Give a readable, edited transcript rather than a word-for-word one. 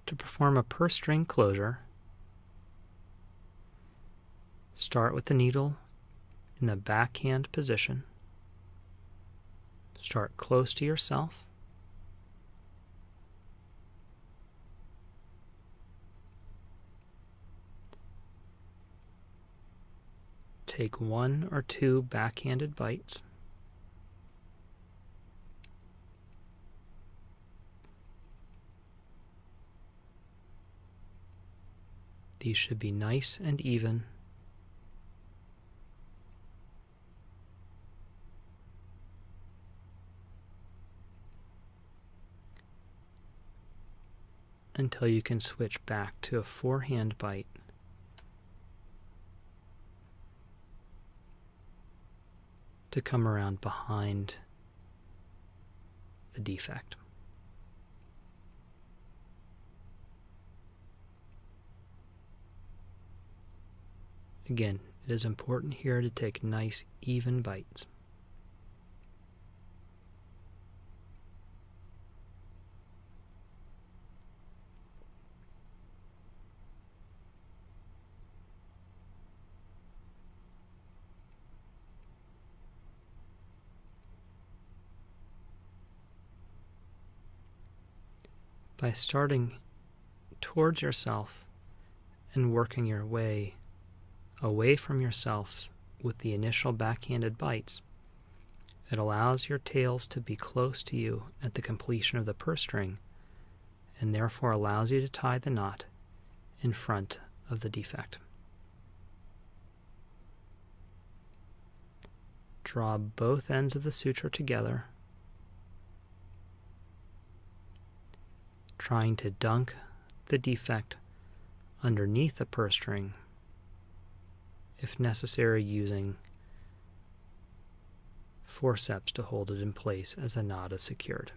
To perform a purse string closure, start with the needle in the backhand position. Start close to yourself. Take 1 or 2 backhanded bites. These should be nice and even. Until you can switch back to a forehand bite. To come around behind the defect. Again, it is important here to take nice, even bites. By starting towards yourself and working your way away from yourself with the initial backhanded bites, it allows your tails to be close to you at the completion of the purse string, and therefore allows you to tie the knot in front of the defect. Draw both ends of the suture together, trying to dunk the defect underneath the purse string, if necessary using forceps to hold it in place as the knot is secured.